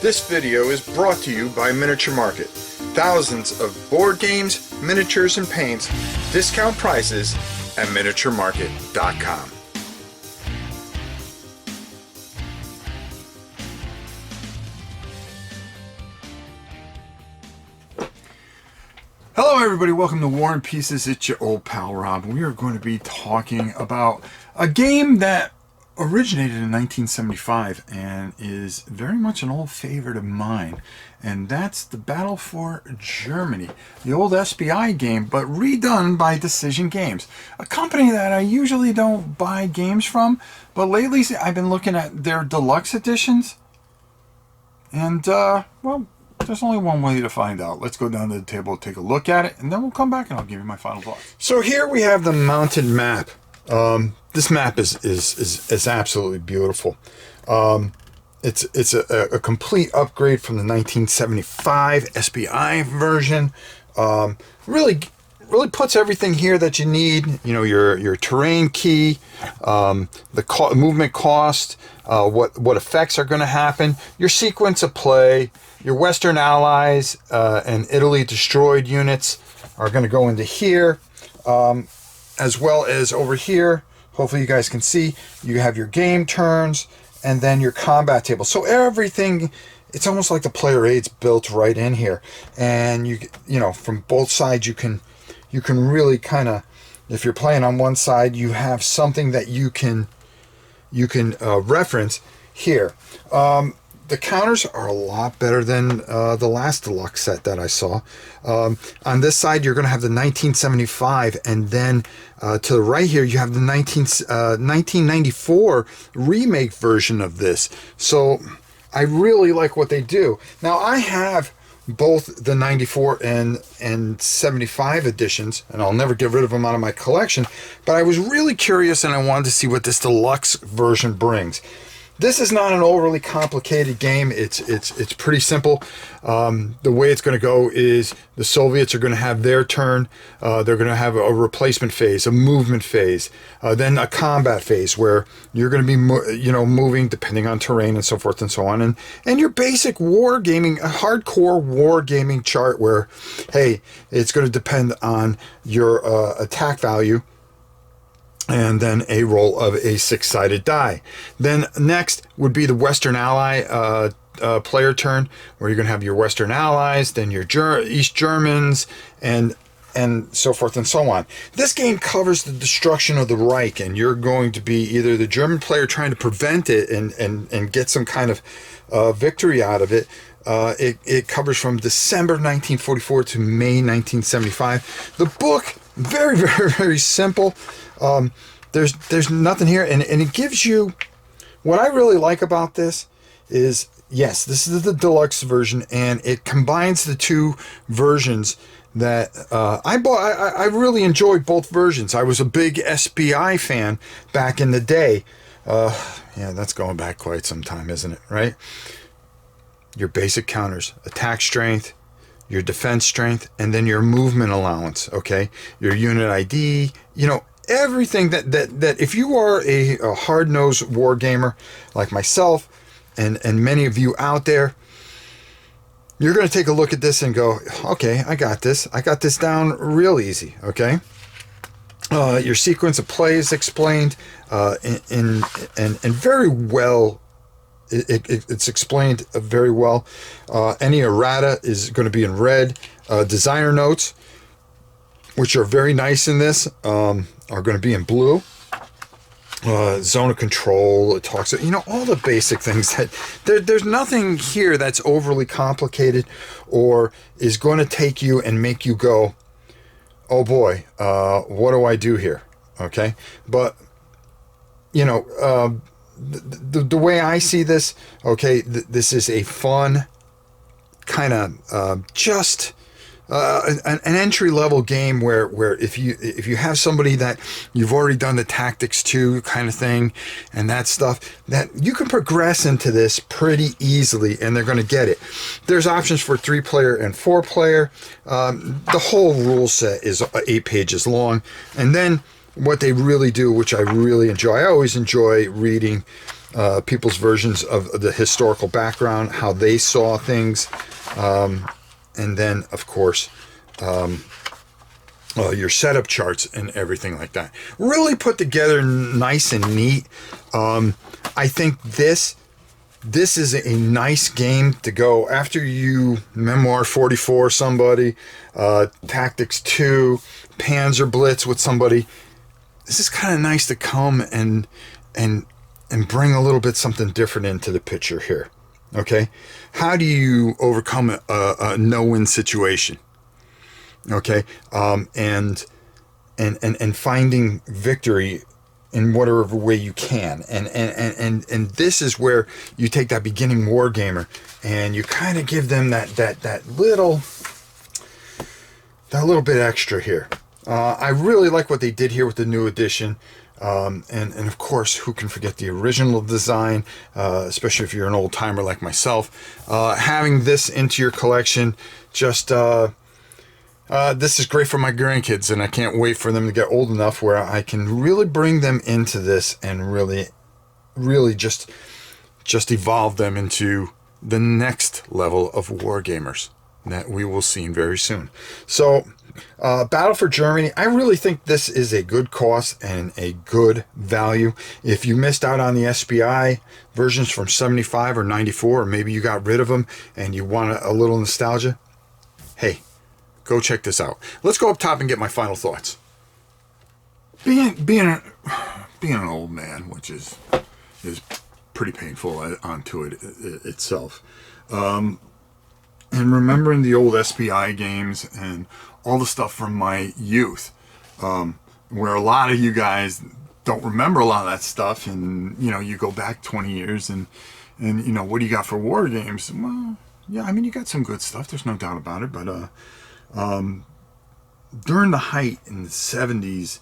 This video is brought to you by Miniature Market. Thousands of board games, miniatures, and paints, discount prices at miniaturemarket.com. Hello everybody, welcome to War and Pieces. It's your old pal Rob. We are going to be talking about a game that originated in 1975 and is very much an old favorite of mine, and that's the Battle for Germany, the old SBI game, but redone by Decision Games, a company that I usually don't buy games from, but lately I've been looking at their deluxe editions, and well, there's only one way to find out. Let's go down to the table, take a look at it, and then we'll come back and I'll give you my final thoughts. So here we have the mounted map. This map is absolutely beautiful. It's a complete upgrade from the 1975 SBI version. Really puts everything here that you need. You know, your terrain key, the movement cost, what effects are going to happen, your sequence of play, your Western Allies and Italy destroyed units are going to go into here, as well as over here. Hopefully you guys can see, you have your game turns and then your combat table. So everything, it's almost like the player aid's built right in here. And you know, from both sides you can really kind of, if you're playing on one side, you have something that you can reference here. The counters are a lot better than the last deluxe set that I saw. On this side, you're going to have the 1975, and then to the right here, you have the 1994 remake version of this. So I really like what they do. Now, I have both the 94 and 75 editions, and I'll never get rid of them out of my collection, but I was really curious, and I wanted to see what this deluxe version brings. This is not an overly complicated game. It's pretty simple. The way it's going to go is the Soviets are going to have their turn. They're going to have a replacement phase, a movement phase, then a combat phase where you're going to be moving depending on terrain and so forth and so on. And your basic war gaming, a hardcore war gaming chart where, hey, it's going to depend on your attack value, and then a roll of a six-sided die. Then next would be the Western Ally player turn, where you're going to have your Western Allies, then your East Germans, and so forth and so on. This game covers the destruction of the Reich, and you're going to be either the German player trying to prevent it and get some kind of victory out of it. It covers from December 1944 to May 1975. The book, very, very, very simple. There's nothing here, and it gives you, what I really like about this is, yes, this is the deluxe version, and it combines the two versions that I bought. I really enjoyed both versions. I was a big SBI fan back in the day. Yeah, that's going back quite some time, isn't it, right? Your basic counters, attack strength, your defense strength, and then your movement allowance, okay? Your unit ID, everything that if you are a hard-nosed war gamer like myself and many of you out there, you're going to take a look at this and go, okay, I got this down real easy, okay? Your sequence of play is explained and very well. It's explained very well. Any errata is going to be in red. Designer notes, which are very nice in this, are going to be in blue. Zone of control, it talks, all the basic things that there's nothing here that's overly complicated or is going to take you and make you go, oh boy, what do I do here? Okay. But, the way I see this, okay, this is a fun kind of just an entry-level game where if you have somebody that you've already done the tactics to kind of thing and that stuff, that you can progress into this pretty easily and they're going to get it. There's options for 3-player and 4-player. The whole rule set is 8 pages long, and then what they really do, which I really enjoy. I always enjoy reading people's versions of the historical background, how they saw things, and then, of course, your setup charts and everything like that. Really put together nice and neat. I think this is a nice game to go after you Memoir 44 somebody, Tactics 2, Panzer Blitz with somebody. This is kind of nice to come and bring a little bit something different into the picture here. Okay, how do you overcome a no-win situation? Okay, and finding victory in whatever way you can, and this is where you take that beginning war gamer and you kind of give them that little bit extra here. I really like what they did here with the new edition. And of course, who can forget the original design, especially if you're an old timer like myself. Having this into your collection, just this is great for my grandkids, and I can't wait for them to get old enough where I can really bring them into this and really just evolve them into the next level of war gamers that we will see very soon. So, Battle for Germany, I really think this is a good cost and a good value. If you missed out on the SPI versions from 75 or 94, or maybe you got rid of them and you want a little nostalgia, hey, go check this out. Let's go up top and get my final thoughts. Being an old man, which is pretty painful onto it itself, and remembering the old SPI games and all the stuff from my youth, where a lot of you guys don't remember a lot of that stuff, and you go back 20 years and what do you got for war games? Well, yeah, I mean, you got some good stuff, there's no doubt about it, but during the height in the 70s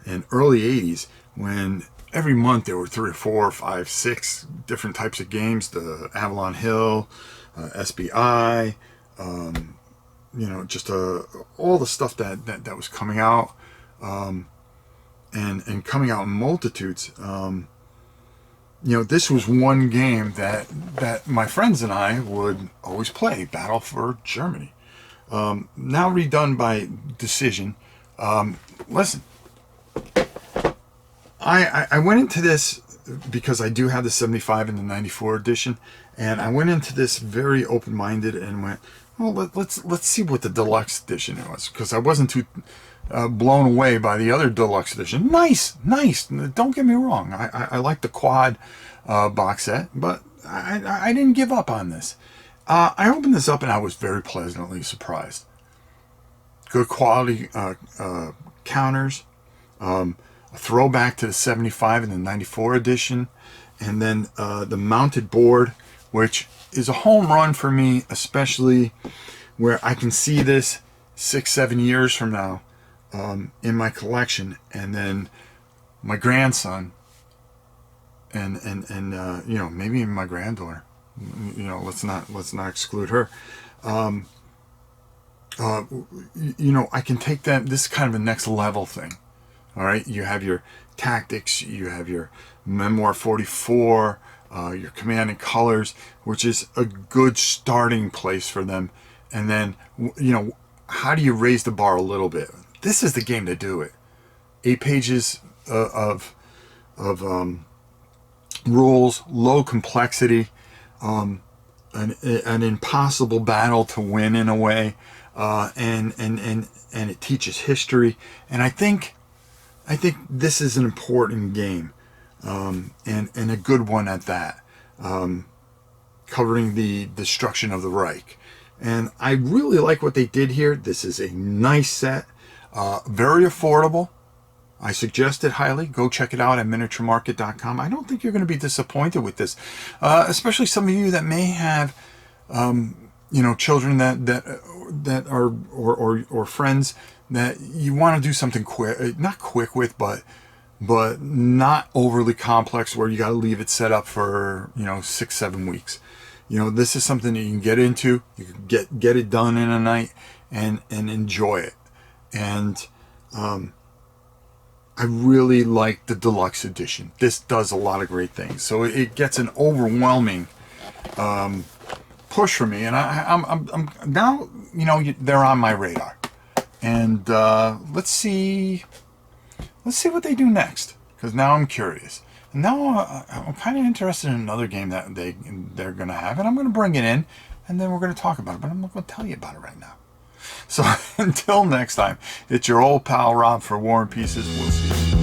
and early 80s, when every month there were 3 or 4 or 5, 6 different types of games, the Avalon Hill, SBI, just all the stuff that was coming out, and coming out in multitudes. This was one game that my friends and I would always play, Battle for Germany. Now redone by Decision. Listen, I went into this because I do have the 75 and the 94 edition, and I went into this very open-minded and went, well, let's see what the deluxe edition was, because I wasn't too blown away by the other deluxe edition. Nice. Don't get me wrong. I like the quad box set, but I didn't give up on this. I opened this up and I was very pleasantly surprised. Good quality counters, a throwback to the 75 and the 94 edition, and then the mounted board, which is a home run for me, especially where I can see this 6-7 years from now in my collection, and then my grandson and maybe even my granddaughter. Let's not exclude her. I can take that. This is kind of a next level thing. All right, you have your Tactics, you have your Memoir 44, your Command and Colors, which is a good starting place for them. And then, how do you raise the bar a little bit? This is the game to do it. 8 pages of rules, low complexity, an impossible battle to win in a way, and it teaches history. And I think this is an important game, and a good one at that, covering the destruction of the Reich. And I really like what they did here. This is a nice set, very affordable. I suggest it highly. Go check it out at miniaturemarket.com. I don't think you're going to be disappointed with this, especially some of you that may have, children that are or friends that you want to do something quick, not quick with, but not overly complex, where you got to leave it set up for 6-7 weeks. This is something that you can get into. You can get it done in a night and enjoy it. And I really like the deluxe edition. This does a lot of great things. So it gets an overwhelming push for me, and I'm now, you know, they're on my radar, and let's see what they do next, because now I'm curious, and now I'm kind of interested in another game that they're gonna have, and I'm gonna bring it in, and then we're gonna talk about it, but I'm not gonna tell you about it right now. So until next time, it's your old pal Rob for War and Pieces. We'll see you.